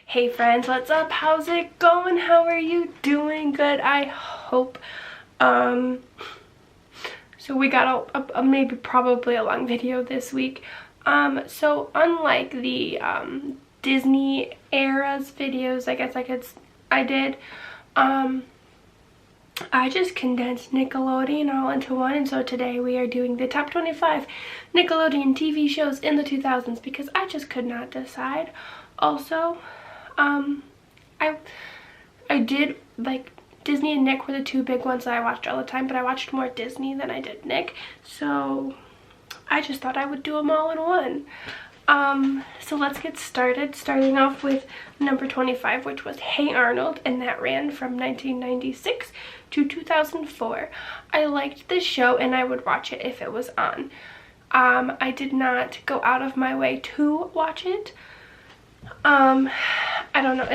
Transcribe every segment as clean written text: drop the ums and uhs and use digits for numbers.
Hey friends, what's up? How's it going? How are you doing? Good, I hope. So we got a maybe probably a long video this week. So unlike the Disney era's videos, I guess I did, I just condensed Nickelodeon all into one, and so today we are doing the top 25 Nickelodeon TV shows in the 2000s because I just could not decide. Also, I did, like, Disney and Nick were the two big ones that I watched all the time, but I watched more Disney than I did Nick, so I just thought I would do them all in one. So let's get started, starting off with number 25, which was Hey Arnold, and that ran from 1996 to 2004. I liked this show and I would watch it if it was on. I did not go out of my way to watch it. I don't know,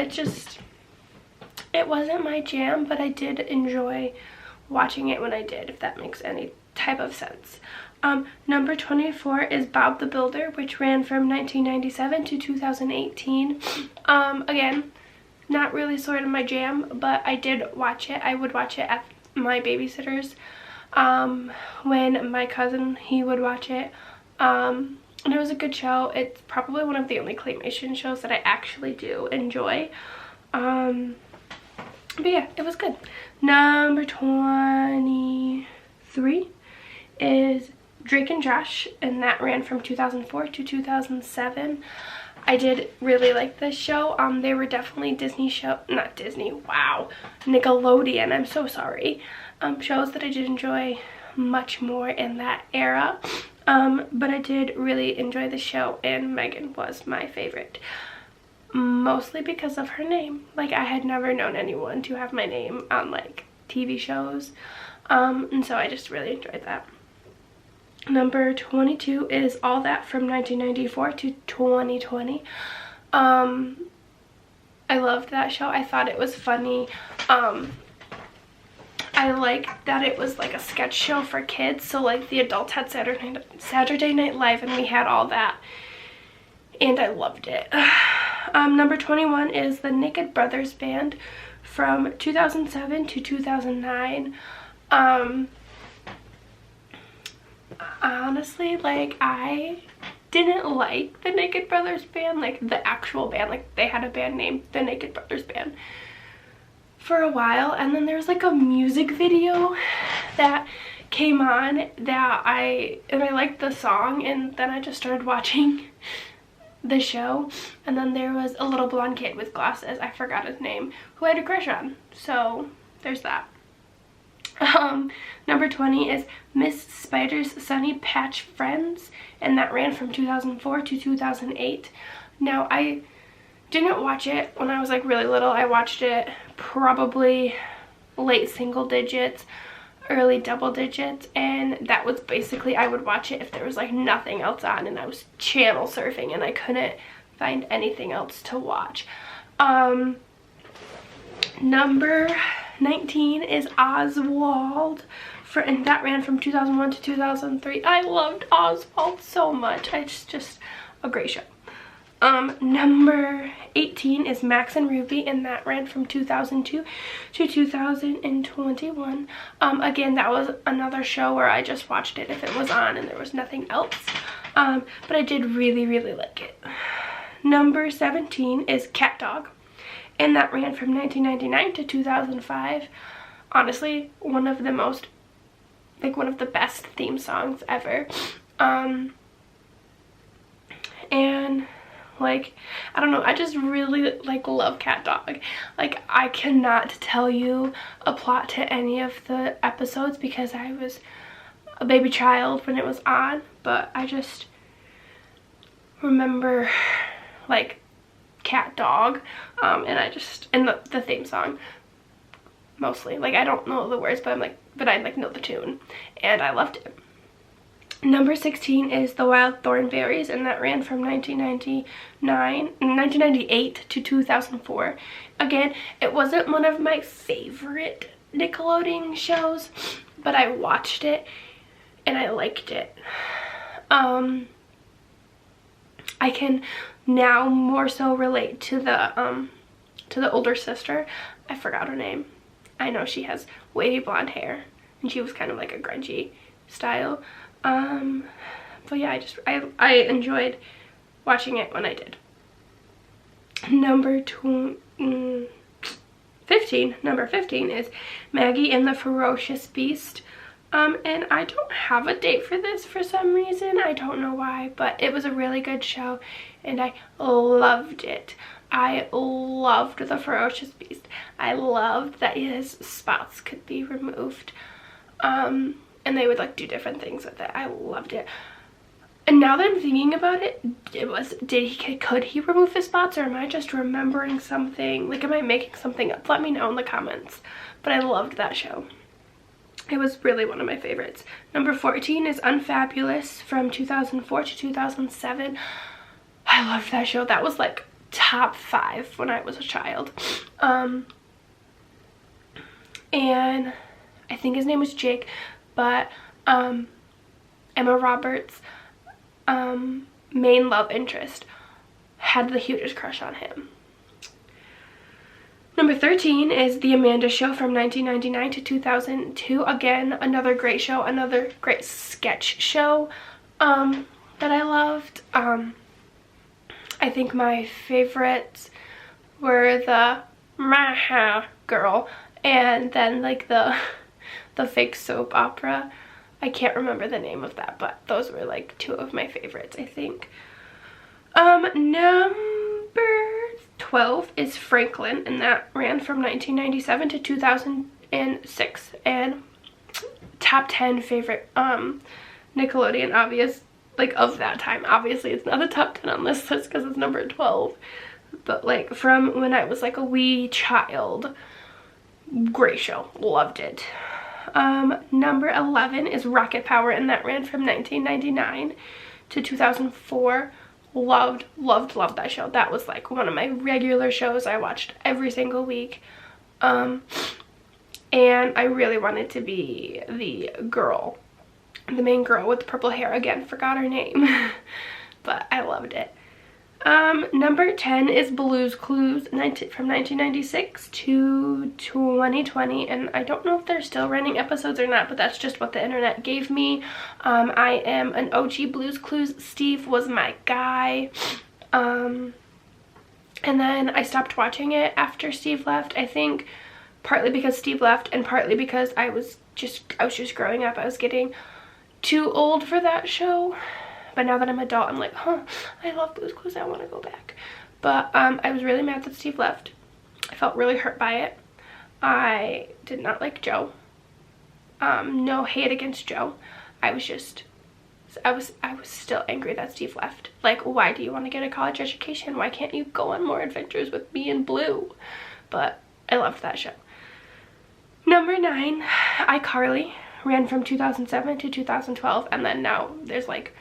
it wasn't my jam, but I did enjoy watching it when I did, if that makes any type of sense. Number 24 is Bob the Builder, which ran from 1997 to 2018. Again, not really sort of my jam, but I did watch it. I would watch it at my babysitter's, when my cousin, he would watch it. And it was a good show. It's probably one of the only claymation shows that I actually do enjoy. But yeah, it was good. Number 23 is Drake and Josh, and that ran from 2004 to 2007. I did really like this show. They were definitely Nickelodeon, I'm so sorry. Shows that I did enjoy much more in that era. But I did really enjoy the show, and Megan was my favorite. Mostly because of her name. Like, I had never known anyone to have my name on, like, TV shows. And so I just really enjoyed that. Number 22 is All That from 1994 to 2020. I loved that show. I thought it was funny. I liked that it was like a sketch show for kids. So, like, the adults had Saturday Night Live, and we had All That. And I loved it. Number 21 is the Naked Brothers Band from 2007 to 2009. Honestly, like, I didn't like the Naked Brothers Band, like the actual band. Like, they had a band named the Naked Brothers Band for a while, and then there was like a music video that came on that I liked the song, and then I just started watching the show. And then there was a little blonde kid with glasses, I forgot his name, who I had a crush on, so there's that. Number 20 is Miss Spider's Sunny Patch Friends, and that ran from 2004 to 2008. Now, I didn't watch it when I was like really little. I watched it probably late single digits, early double digits, and that was basically, I would watch it if there was like nothing else on and I was channel surfing and I couldn't find anything else to watch. Number 19 is Oswald, and that ran from 2001 to 2003. I loved Oswald so much. It's just a great show. Number 18 is Max and Ruby, and that ran from 2002 to 2021. Again, that was another show where I just watched it if it was on and there was nothing else. But I did really, really like it. Number 17 is Cat Dog, and that ran from 1999 to 2005. Honestly, one of the best theme songs ever. And like, I don't know, I just really like love Cat Dog. Like, I cannot tell you a plot to any of the episodes because I was a baby child when it was on, but I just remember like Cat Dog, and the theme song mostly. Like, I don't know the words, but I know the tune, and I loved it. Number 16 is The Wild Thornberrys, and that ran from 1998 to 2004. Again, it wasn't one of my favorite Nickelodeon shows, but I watched it and I liked it. I can now more so relate to the older sister. I forgot her name. I know she has wavy blonde hair and she was kind of like a grungy style. But yeah, I enjoyed watching it when I did. Number 15 is Maggie and the Ferocious Beast. And I don't have a date for this for some reason. I don't know why, but it was a really good show and I loved it. I loved the Ferocious Beast. I loved that his spots could be removed. And they would like do different things with it. I loved it. And now that I'm thinking about it, could he remove his spots, or am I just remembering something? Like, am I making something up? Let me know in the comments. But I loved that show. It was really one of my favorites. Number 14 is Unfabulous from 2004 to 2007. I loved that show. That was like top 5 when I was a child. And I think his name was Jake, but Emma Roberts' main love interest had the hugest crush on him. Number 13 is The Amanda Show from 1999 to 2002. Again, another great show, another great sketch show that I loved. I think my favorites were the Maha girl and then like the fake soap opera. I can't remember the name of that, but those were like 2 of my favorites, I think. Number 12 is Franklin, and that ran from 1997 to 2006. And top 10 favorite Nickelodeon obvious, like of that time. Obviously it's not a top 10 on this list because it's number 12, but like from when I was like a wee child, great show, loved it. Number 11 is Rocket Power, and that ran from 1999 to 2004. Loved that show. That was like one of my regular shows I watched every single week. And I really wanted to be the girl, the main girl with the purple hair. Again, forgot her name, but I loved it. Number 10 is Blue's Clues from 1996 to 2020, and I don't know if they're still running episodes or not, but that's just what the internet gave me. I am an OG Blue's Clues. Steve was my guy. And then I stopped watching it after Steve left. I think partly because Steve left and partly because I was just growing up. I was getting too old for that show. But now that I'm an adult, I'm like, I love Blue's Clues, I want to go back. But I was really mad that Steve left. I felt really hurt by it. I did not like Joe. No hate against Joe. I was still angry that Steve left. Like, why do you want to get a college education? Why can't you go on more adventures with me and Blue? But I loved that show. Number 9, iCarly, ran from 2007 to 2012, and then now there's like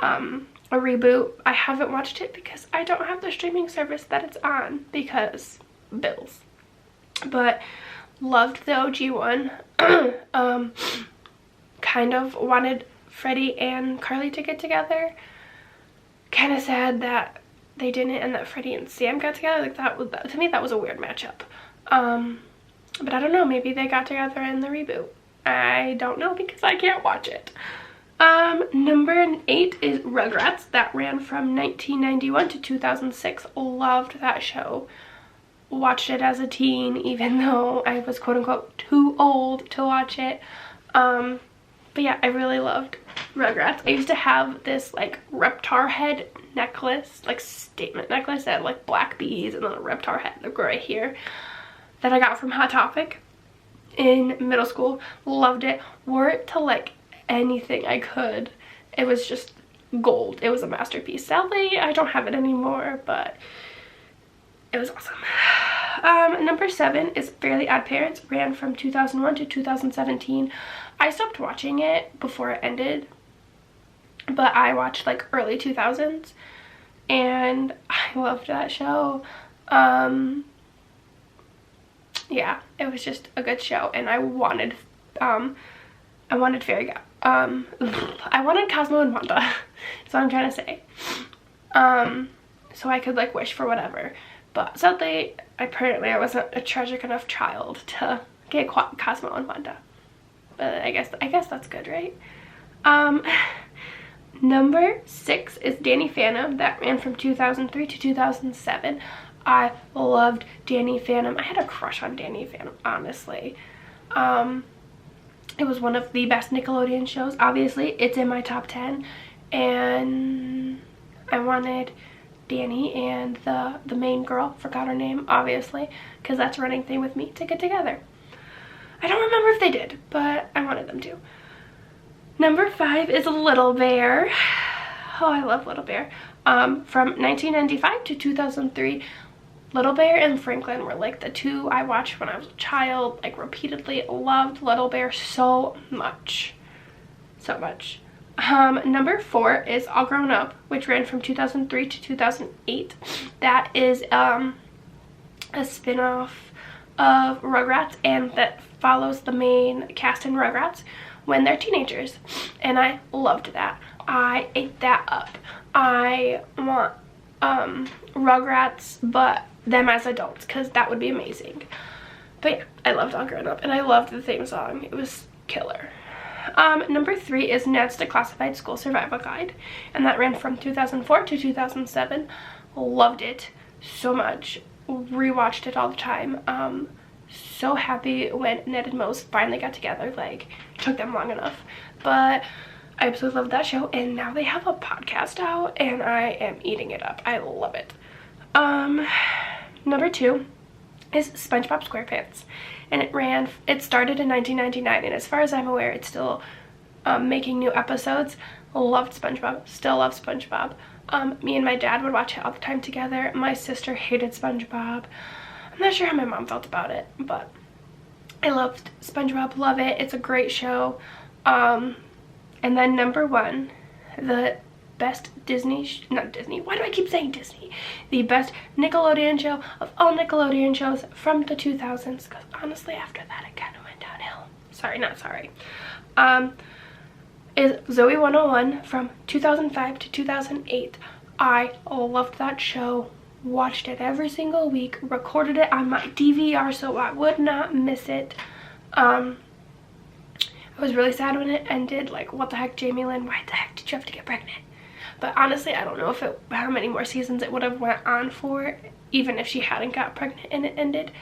a reboot. I haven't watched it because I don't have the streaming service that it's on because bills. But loved the OG one. Kind of wanted Freddie and Carly to get together. Kind of sad that they didn't and that Freddie and Sam got together. Like to me that was a weird matchup. But I don't know, maybe they got together in the reboot. I don't know because I can't watch it. Number 8 is Rugrats. That ran from 1991 to 2006. Loved that show. Watched it as a teen, even though I was quote unquote too old to watch it. But yeah, I really loved Rugrats. I used to have this like reptar head necklace, like statement necklace that had like black bees and then a reptar head right here that I got from Hot Topic in middle school. Loved it. Wore it to like anything I could. It was just gold. It was a masterpiece. Sadly, I don't have it anymore, but it was awesome. Number 7 is Fairly Odd Parents. Ran from 2001 to 2017. I stopped watching it before it ended, but I watched like early 2000s and I loved that show. Yeah, it was just a good show, and I wanted Fairy I wanted Cosmo and Wanda. That's what I'm trying to say. so I could like wish for whatever. But sadly, apparently I wasn't a tragic enough child to get Cosmo and Wanda. But I guess that's good, right? Number 6 is Danny Phantom. That ran from 2003 to 2007. I loved Danny Phantom. I had a crush on Danny Phantom, honestly. It was one of the best Nickelodeon shows. Obviously, it's in my top 10. And I wanted Danny and the main girl, forgot her name, obviously, because that's a running thing with me, to get together. I don't remember if they did, but I wanted them to. Number 5 is Little Bear. Oh, I love Little Bear. From 1995 to 2003, Little Bear and Franklin were like the two I watched when I was a child, like repeatedly. Loved Little Bear so much. So much. Number 4 is All Grown Up, which ran from 2003 to 2008. That is a spin-off of Rugrats, and that follows the main cast in Rugrats when they're teenagers, and I loved that. I ate that up. I want Rugrats, but them as adults, because that would be amazing. But yeah, I loved All Grown Up, and I loved the theme song. It was killer. Number 3 is Ned's Declassified School Survival Guide, and that ran from 2004 to 2007. Loved it so much. Rewatched it all the time. So happy when Ned and Mose finally got together. Like, it took them long enough, but I absolutely love that show, and now they have a podcast out and I am eating it up. I love it. Number 2 is SpongeBob SquarePants, and it started in 1999, and as far as I'm aware, it's still making new episodes. Loved SpongeBob, still love SpongeBob. Me and my dad would watch it all the time together. My sister hated SpongeBob. I'm not sure how my mom felt about it, but I loved SpongeBob, love it. It's a great show. And then number 1, the best not Disney, why do I keep saying Disney? The best Nickelodeon show of all Nickelodeon shows from the 2000s, because honestly after that it kind of went downhill. Sorry, not sorry. Is Zoe 101 from 2005 to 2008. I loved that show. Watched it every single week, recorded it on my DVR so I would not miss it. I was really sad when it ended. Like, what the heck, Jamie Lynn, why the heck did you have to get pregnant? But honestly, I don't know how many more seasons it would have went on for, even if she hadn't got pregnant and it ended.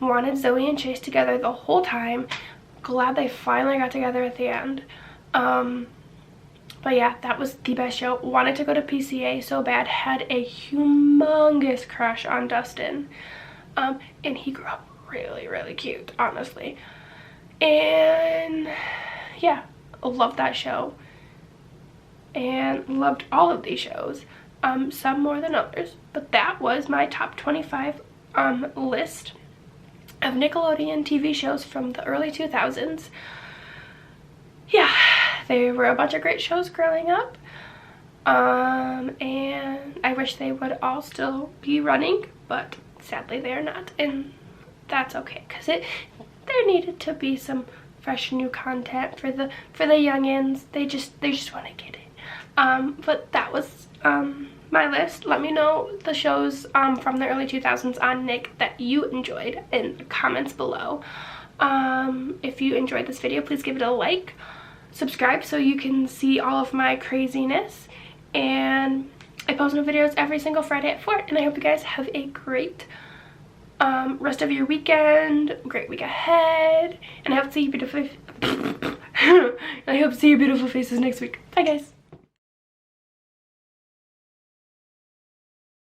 Wanted Zoe and Chase together the whole time. Glad they finally got together at the end. But yeah, that was the best show. Wanted to go to PCA so bad. Had a humongous crush on Dustin. And he grew up really, really cute, honestly. And yeah, loved that show. And loved all of these shows. Some more than others. But that was my top 25 list of Nickelodeon TV shows from the early 2000s. Yeah, there were a bunch of great shows growing up, and I wish they would all still be running, but sadly they are not, and that's okay, because there needed to be some fresh new content for the youngins. They just want to get it. But that was my list. Let me know the shows from the early 2000s on Nick that you enjoyed in the comments below. If you enjoyed this video, please give it a like. Subscribe so you can see all of my craziness, and I post new videos every single Friday at 4, and I hope you guys have a great rest of your weekend, great week ahead, and I hope to see you beautiful I hope to see your beautiful faces next week. Bye guys.